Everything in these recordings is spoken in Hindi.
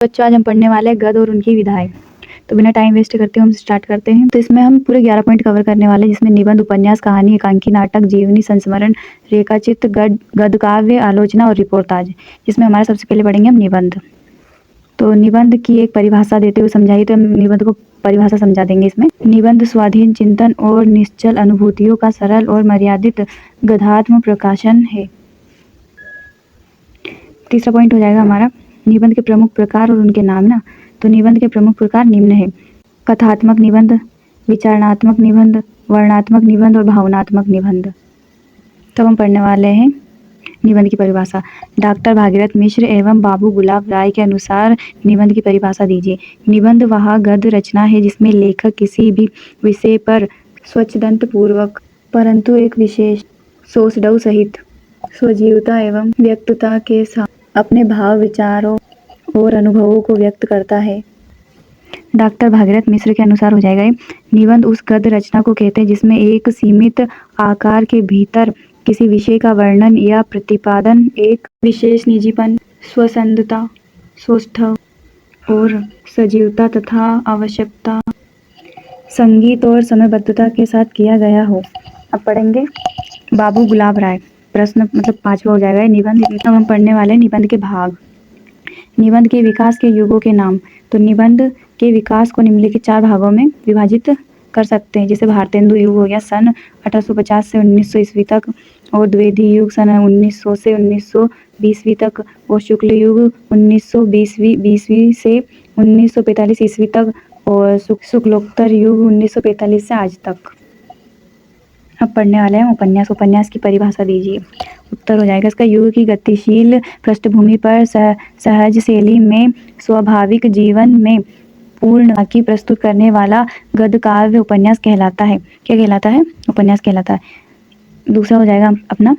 बच्चों आज हम पढ़ने वाले हैं गद्य और उनकी विधाएं। तो बिना टाइम वेस्ट करते हुए हम स्टार्ट करते हैं। तो इसमें हम पूरे 11 पॉइंट कवर करने वाले हैं, जिसमें निबंध, उपन्यास, कहानी, एकांकी, नाटक, जीवनी, संस्मरण, रेखाचित्र, गद्य काव्य, आलोचना और रिपोर्टाज। जिसमें हमारा सबसे पहले पढ़ेंगे हम निबंध। तो निबंध की एक परिभाषा देते हुए समझाइए, तो हम निबंध को परिभाषा समझा देंगे इसमें। निबंध स्वाधीन चिंतन और निश्चल अनुभूतियों का सरल और मर्यादित गद्यात्मक प्रकाशन है। तीसरा पॉइंट हो जाएगा हमारा निबंध के प्रमुख प्रकार और उनके नाम ना। तो निबंध के प्रमुख प्रकार निम्न है: कथात्मक निबंध, विचारणात्मक निबंध, वर्णनात्मक निबंध और भावनात्मक निबंध। तो हम पढ़ने वाले हैं निबंध की परिभाषा। डॉक्टर भागीरथ मिश्र एवं बाबू गुलाब राय के अनुसार निबंध की परिभाषा दीजिए। निबंध वह गद्य रचना है जिसमें लेखक किसी भी विषय पर स्वच्छंदपूर्वक परंतु एक विशेष सोचडौ सहित स्वजीवता एवं व्यक्तता के साथ अपने भाव, विचारों और अनुभवों को व्यक्त करता है। डॉक्टर भागीरथ मिश्र के अनुसार हो जाएगा ये: निबंध उस गद्य रचना को कहते हैं जिसमें एक सीमित आकार के भीतर किसी विषय का वर्णन या प्रतिपादन एक विशेष निजीपन, स्वसंदता, सौष्ठव और सजीवता तथा आवश्यकता, संगीत और समयबद्धता के साथ किया गया हो। अब पढ़ेंगे बाबू गुलाब राय। प्रश्न मतलब 5वां हो जाएगा निबंध। अब हम पढ़ने वाले निबंध के भाग। निबंध के विकास के युगों के नाम। तो निबंध के विकास को निम्नलिखित 4 भागों में विभाजित कर सकते हैं, जैसे भारतेंदु युग हो गया सन 1850 से 1900 ईस्वी तक, और द्विवेदी युग सन 1900 से 1920 तक, और शुक्ल युग 1920 से 1945 ईस्वी तक, और शुक्लोत्तर युग 1945 से आज तक। अब पढ़ने वाले हैं उपन्यास। उपन्यास की परिभाषा दीजिए। उत्तर हो जाएगा इसका: युग की गतिशील पृष्ठभूमि पर सहज शैली में स्वाभाविक जीवन में पूर्ण झांकी प्रस्तुत करने वाला गद्य काव्य उपन्यास कहलाता है। क्या कहलाता है? उपन्यास कहलाता है। दूसरा हो जाएगा अपना: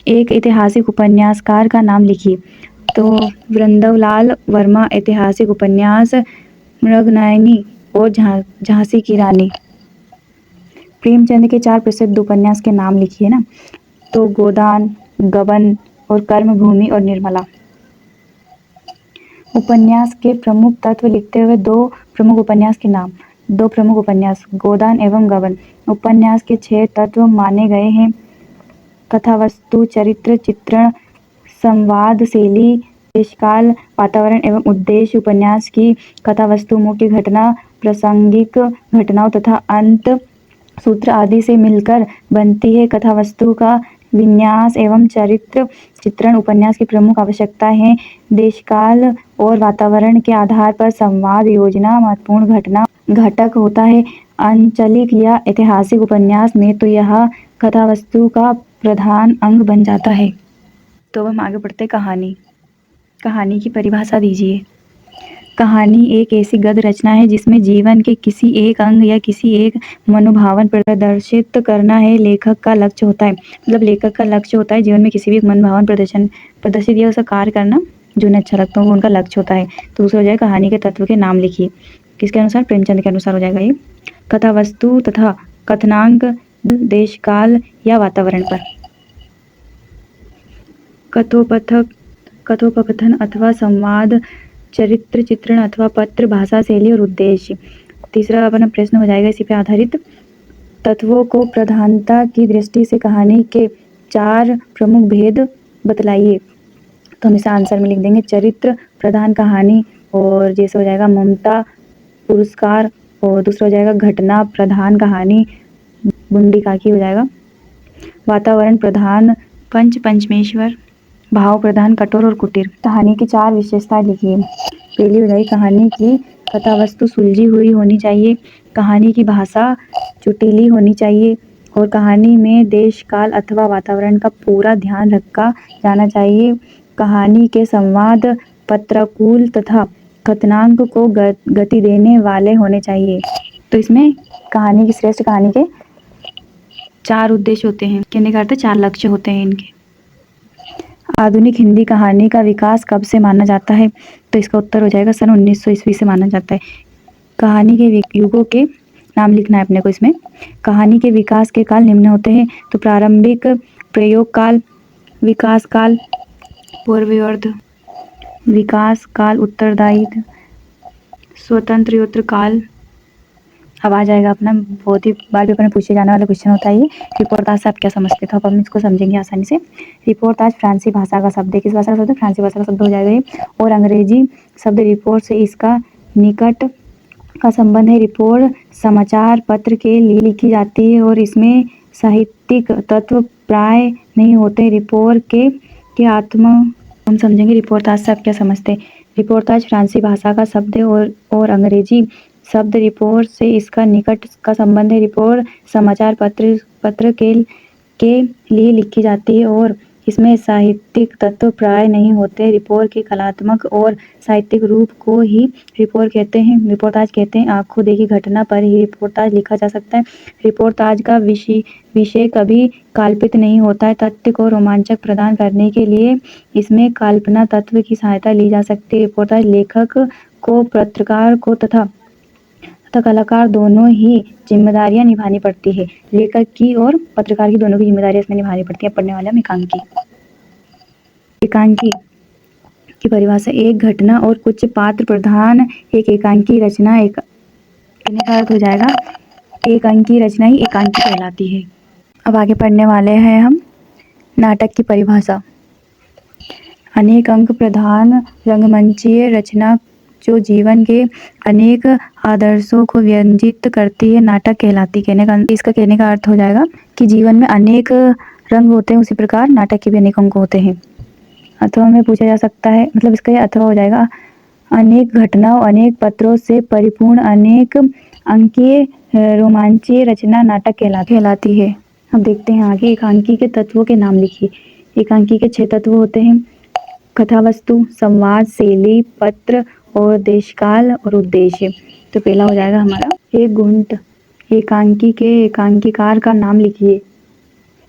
एक ऐतिहासिक उपन्यासकार का नाम लिखिए। तो वृंदवलाल वर्मा ऐतिहासिक उपन्यास मृगनयनी और झांसी की रानी। प्रेमचंद के 4 प्रसिद्ध उपन्यास के नाम लिखिए ना। तो गोदान, गबन और कर्मभूमि और निर्मला। उपन्यास के प्रमुख तत्व लिखते हुए 2 प्रमुख उपन्यास के नाम। 2 प्रमुख उपन्यास गोदान एवं गबन। उपन्यास के 6 तत्व माने गए हैं: कथावस्तु, चरित्र, चित्रण, संवाद शैली, देशकाल, वातावरण एवं उद्देश्य। उपन्यास की कथावस्तु मुख्य घटना, प्रासंगिक घटनाओं तथा अंत सूत्र आदि से मिलकर बनती है। कथावस्तु का विन्यास एवं चरित्र चित्रण उपन्यास की प्रमुख आवश्यकता है। देशकाल और वातावरण के आधार पर संवाद योजना महत्वपूर्ण घटक होता है। आंचलिक या ऐतिहासिक उपन्यास में तो यह कथावस्तु का प्रधान अंग बन जाता है। तो हम आगे बढ़ते हैं कहानी। कहानी की परिभाषा दीजिए। कहानी एक ऐसी गद्य रचना है जिसमें जीवन के किसी एक अंग या किसी एक मनोभावन प्रदर्शित करना है लेखक का लक्ष्य होता है। मतलब लेखक का लक्ष्य होता है जीवन में किसी भी मनोभावन प्रदर्शित या उसका कार्य करना जो उन्हें अच्छा लगता है, वो उनका लक्ष्य होता है। तो दूसरा हो जाएगा कहानी के तत्व के नाम लिखिए। किसके अनुसार? प्रेमचंद के अनुसार हो जाएगा ये: कथावस्तु तथा कथनांक, देशकाल या वातावरण पर। कथोपकथन अथवा संवाद, चरित्र चित्रण अथवा पत्र, भाषा शैली और उद्देश्य। तीसरा अपना प्रश्न हो जाएगा इसी पे आधारित: तत्वों को प्रधानता की दृष्टि से कहानी के 4 प्रमुख भेद बतलाइए। तो हम इसका आंसर में लिख देंगे चरित्र प्रधान कहानी, और जैसे हो जाएगा ममता पुरस्कार, और दूसरा हो जाएगा घटना प्रधान कहानी, बुंडी काकी हो जाएगा। वातावरण प्रधान पंचमेश्वर, भाव प्रधान कठोर और कुटीर। कहानी की 4 विशेषताएं लिखिए। पहली हो जाएगी कहानी की कथावस्तु सुलझी हुई होनी चाहिए, कहानी की भाषा चुटीली होनी चाहिए, और कहानी में देश काल अथवा वातावरण का पूरा ध्यान रखा जाना चाहिए। कहानी के संवाद पत्रानुकूल तथा कथनांक को गति देने वाले होने चाहिए। तो इसमें कहानी की श्रेष्ठ कहानी के 4 उद्देश्य होते हैं। कहने का अर्थ 4 लक्ष्य होते हैं इनके। आधुनिक हिंदी कहानी का विकास कब से माना जाता है? तो इसका उत्तर हो जाएगा सन 1900 ईस्वी से माना जाता है। कहानी के युगों के नाम लिखना है अपने को इसमें। कहानी के विकास के काल निम्न होते हैं। तो प्रारंभिक प्रयोग काल, विकास काल, पूर्वार्ध, विकास काल, उत्तरदायित्व, स्वतंत्र काल। अब आ जाएगा अपना बहुत ही बार पेपर में पूछे जाने वाला क्वेश्चन होता है ये, रिपोर्टाज से आप क्या समझते थे। अब हम इसको समझेंगे आसानी से। रिपोर्टाज फ्रांसी भाषा का शब्द है। किस भाषा का शब्द है? फ्रांसी भाषा का शब्द हो जाएगा ये। और अंग्रेजी शब्द रिपोर्ट से इसका निकट का संबंध है। रिपोर्ट समाचार पत्र के लिए लिखी जाती है और इसमें साहित्यिक तत्व प्राय नहीं होते। रिपोर्ट के आत्मा हम समझेंगे रिपोर्टाज से आप क्या समझते हैं। रिपोर्टाज फ्रांसी भाषा का शब्द है और अंग्रेजी शब्द रिपोर्ट से इसका निकट का संबंध है। रिपोर्ट समाचार पत्र के लिए लिखी जाती है और इसमें साहित्यिक तत्व प्राय नहीं होते। रिपोर्ट के कलात्मक और साहित्यिक रूप को ही रिपोर्ट कहते हैं, रिपोर्टाज कहते हैं। आंखों देखी घटना पर ही रिपोर्टाज लिखा जा सकता है। रिपोर्टाज का विषय कभी काल्पनिक नहीं होता है। तथ्य को रोमांचक प्रदान करने के लिए इसमें कल्पना तत्व की सहायता ली जा सकती है। रिपोर्टाज लेखक को, पत्रकार को तथा कलाकार दोनों ही जिम्मेदारियां निभानी पड़ती है। लेखक की और पत्रकार की दोनों की जिम्मेदारियां इसमें निभानी पड़ती है। पढ़ने वाले हम एकांकी। एकांकी की परिभाषा एक घटना और कुछ पात्र प्रधान एक एकांकी रचना। एक का अर्थ हो जाएगा एक अंकी रचना ही एकांकी कहलाती है। अब आगे पढ़ने वाले हैं हम नाटक की परिभाषा। अनेक अंक प्रधान रंगमंचीय रचना जो जीवन के अनेक आदर्शों को व्यंजित करती है नाटक कहलाती है। इसका कहने का अर्थ हो जाएगा कि जीवन में अनेक रंग होते हैं, उसी प्रकार नाटक के भी अनेक अंक होते हैं। अथवा में पूछा जा सकता है, मतलब इसका यह अथवा हो जाएगा अनेक घटनाओं अनेक पत्रों से परिपूर्ण अनेक अंकीय रोमांचीय रचना नाटक कहलाती है। अब देखते हैं आगे। एकांकी के तत्वों के नाम लिखिए। एकांकी के 6 तत्व होते हैं। कथावस्तु, संवाद, शैली, पत्र और देशकाल और उद्देश्य। तो पहला हो जाएगा हमारा एक गुंट। एकांकी के एकांकीकार का नाम लिखिए।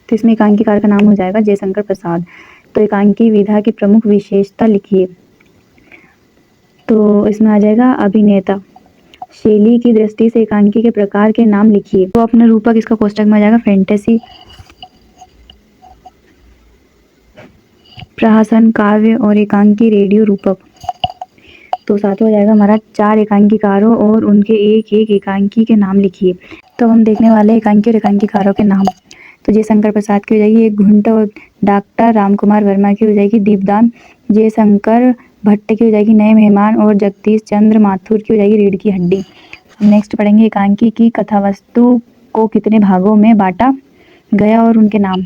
तो इसमें एकांकीकार का नाम हो जाएगा जयशंकर प्रसाद। तो एकांकी विधा की प्रमुख विशेषता लिखिए। तो इसमें आ जाएगा अभिनेता। शैली की दृष्टि से एकांकी के प्रकार के नाम लिखिए। तो अपना रूपक इसका कोष्टक में आ जाएगा फैंटेसी, प्रहसन, काव्य और एकांकी रेडियो रूपक। तो साथ हो जाएगा हमारा 4 एकांकीकारों और उनके एक एक एकांकी के नाम लिखिए। तो हम देखने वाले एकांकी और एकांकीकारों के नाम। तो जयशंकर प्रसाद की हो जाएगी एक घुंट और डॉक्टर रामकुमार वर्मा की हो जाएगी दीपदान। जयशंकर भट्ट की हो जाएगी नए मेहमान और जगदीश चंद्र माथुर की हो जाएगी रीढ़ की हड्डी। नेक्स्ट पढ़ेंगे एकांकी की कथावस्तु को कितने भागों में बांटा गया और उनके नाम।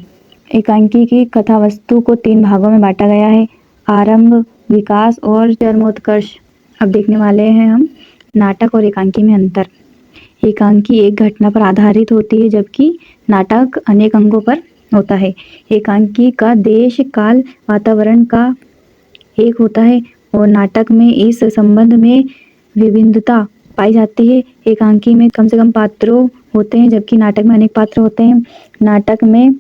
एकांकी की कथावस्तु को 3 भागों में बांटा गया है, आरंभ, विकास और चरमोत्कर्ष। अब देखने वाले हैं हम नाटक और एकांकी में अंतर। एकांकी एक घटना पर आधारित होती है जबकि नाटक अनेक अंगों पर होता है। एकांकी का देश, काल, वातावरण का एक होता है और नाटक में इस संबंध में विभिन्नता पाई जाती है। एकांकी में कम से कम पात्रों होते हैं जबकि नाटक में अनेक पात्र होते हैं। नाटक में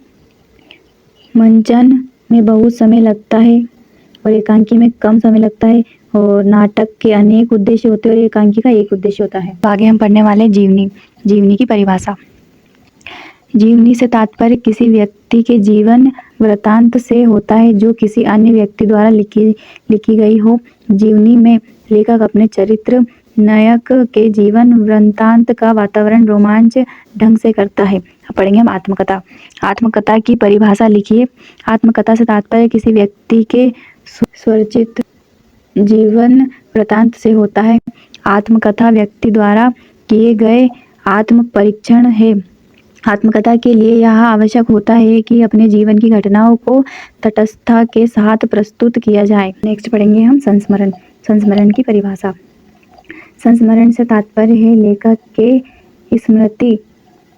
मंचन में बहुत समय लगता है और एकांकी में कम समय लगता है और नाटक के अनेक उद्देश्य होते हैं और एकांकी का एक उद्देश्य होता है। आगे हम पढ़ने वाले जीवनी। जीवनी की परिभाषा। जीवनी से तात्पर्य किसी व्यक्ति के जीवन वृत्तांत से होता है जो किसी अन्य व्यक्ति द्वारा लिखी गई हो। जीवनी में लेखक अपने चरित्र नायक के जीवन वृत्तांत का वातावरण रोमांच ढंग से करता है। पढ़ेंगे हम आत्मकथा। आत्मकथा की परिभाषा लिखिए। आत्मकथा से तात्पर्य किसी व्यक्ति के स्वरचित जीवन वृत्तांत से होता है। आत्मकथा व्यक्ति द्वारा किए गए आत्म परीक्षण है। आत्मकथा के लिए यह आवश्यक होता है कि अपने जीवन की घटनाओं को तटस्थता के साथ प्रस्तुत किया जाए। नेक्स्ट पढ़ेंगे हम संस्मरण। संस्मरण की परिभाषा। संस्मरण से तात्पर्य है लेखक के स्मृति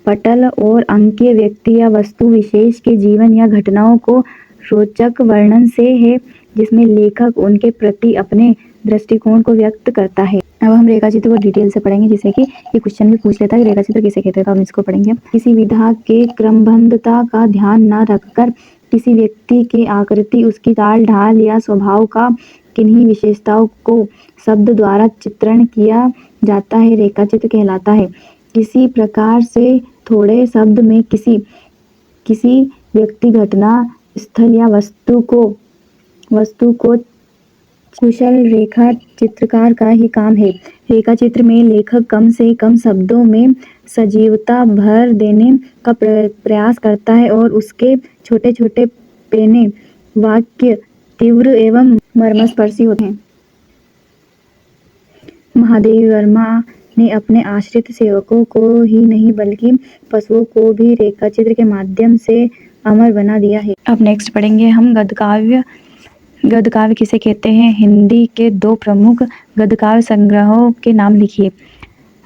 पटल और अंकीय व्यक्ति या वस्तु विशेष के जीवन या घटनाओं को रोचक वर्णन से है जिसमें लेखक उनके प्रति अपने दृष्टिकोण को व्यक्त करता है। अब हम रेखाचित्र को डिटेल से पढ़ेंगे जिससे कि ये क्वेश्चन भी पूछ लेता है रेखाचित्र किसे कहते हैं। तो हम इसको पढ़ेंगे। किसी विधा के क्रमबद्धता का ध्यान न रखकर किसी व्यक्ति की आकृति, उसकी चाल ढाल या स्वभाव का किन्हीं विशेषताओं को शब्द द्वारा चित्रण किया जाता है रेखाचित्र कहलाता है। किसी प्रकार से थोड़े शब्द में किसी व्यक्ति, घटना, स्थल या वस्तु को कुशल रेखा चित्रकार का ही काम है। रेखा चित्र में लेखक कम से कम शब्दों में सजीवता भर देने का प्रयास करता है और उसके छोटे छोटे पेने वाक्य तीव्र एवं मर्मस्पर्शी होते हैं। महादेवी वर्मा ने अपने आश्रित सेवकों को ही नहीं बल्कि पशुओं को भी रेखाचित्र के माध्यम से अमर बना दिया है। अब नेक्स्ट पढ़ेंगे हम गद्यकाव्य। गद्यकाव्य किसे कहते हैं? हिंदी के 2 प्रमुख गद्यकाव्य संग्रहों के नाम लिखिए।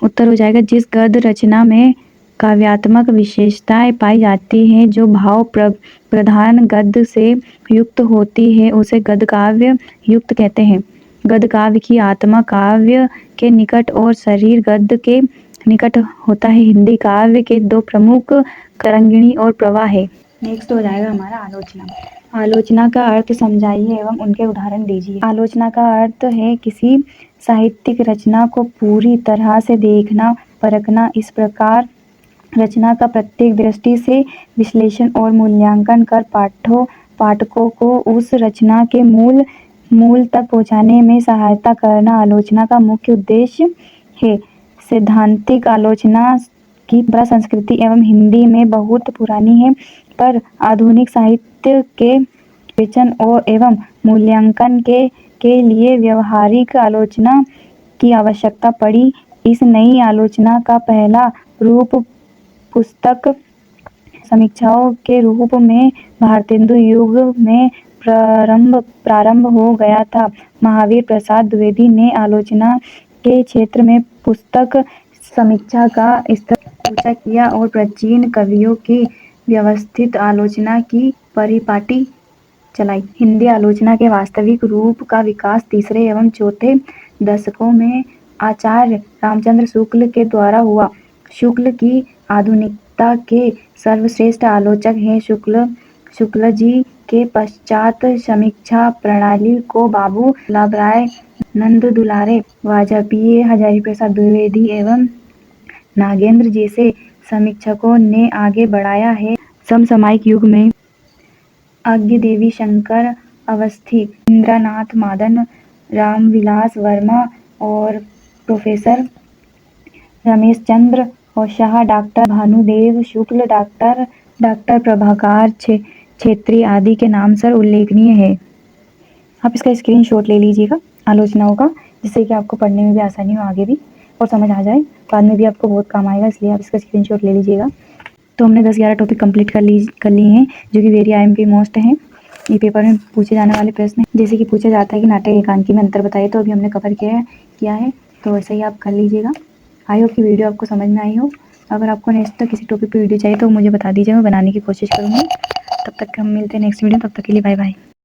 उत्तर हो जाएगा, जिस गद्य रचना में काव्यात्मक विशेषताएं पाई जाती हैं, जो भाव प्रधान गद्य से युक्त होती है, उसे गद्यकाव्य युक्त कहते हैं। गद्य काव्य की आत्मा काव्य के निकट और शरीर गद्य के निकट होता है। हिंदी काव्य के 2 प्रमुख तरंगिणी और प्रवाह है। नेक्स्ट हो जाएगा हमारा आलोचना। आलोचना का अर्थ समझाइए एवं उनके उदाहरण दीजिए। आलोचना का अर्थ है किसी साहित्यिक रचना को पूरी तरह से देखना, परखना। इस प्रकार रचना का प्रत्येक दृष्टि से विश्लेषण और मूल्यांकन कर पाठकों को उस रचना के मूल तक पहुंचाने में सहायता करना आलोचना का मुख्य उद्देश्य है। सैद्धांतिक आलोचना की संस्कृति एवं हिंदी में बहुत पुरानी है, पर आधुनिक साहित्य के विवेचन और एवं मूल्यांकन के लिए व्यवहारिक आलोचना की आवश्यकता पड़ी। इस नई आलोचना का पहला रूप पुस्तक समीक्षाओं के रूप में भारतेंदु युग में प्रारंभ हो गया था। महावीर प्रसाद द्विवेदी ने आलोचना के क्षेत्र में पुस्तक समीक्षा का स्तर ऊंचा किया और प्राचीन कवियों की व्यवस्थित आलोचना की परिपाटी चलाई। हिंदी आलोचना के वास्तविक रूप का विकास 3रे एवं 4थे दशकों में आचार्य रामचंद्र शुक्ल के द्वारा हुआ। शुक्ल की आधुनिकता के सर्वश्रेष्ठ आलोचक हैं। शुक्ल जी के पश्चात समीक्षा प्रणाली को बाबू लाभराय, नंद दुलारे, वाजपेयी, हजारी प्रसाद द्विवेदी एवं नागेंद्र जैसे समीक्षकों ने आगे बढ़ाया है। समसामयिक युग में अज्ञदेवी शंकर अवस्थी, इंद्रनाथ मादन, रामविलास वर्मा और प्रोफेसर रमेश चंद्र शाह, डॉक्टर भानुदेव शुक्ल, डॉक्टर प्रभाकर छेत्री आदि के नाम सर उल्लेखनीय है। आप इसका स्क्रीनशॉट ले लीजिएगा आलोचनाओं का, जिससे कि आपको पढ़ने में भी आसानी हो आगे भी और समझ आ जाए, बाद में भी आपको बहुत काम आएगा, इसलिए आप इसका स्क्रीनशॉट ले लीजिएगा। तो हमने 10-11 टॉपिक कंप्लीट कर लिए हैं, जो कि वेरी IMP मोस्ट हैं। ये पेपर में पूछे जाने वाले प्रश्न, जैसे कि पूछा जाता है कि नाटक एकांकी में अंतर बताइए, तो अभी हमने कवर किया है, तो वैसे ही आप कर लीजिएगा। आई होप कि वीडियो आपको समझ में आई हो। अगर आपको नेक्स्ट किसी टॉपिक पर वीडियो चाहिए तो मुझे बता दीजिए, मैं बनाने की कोशिश करूँगी। तब तक हम मिलते हैं नेक्स्ट वीडियो, तब तक के लिए बाय बाय।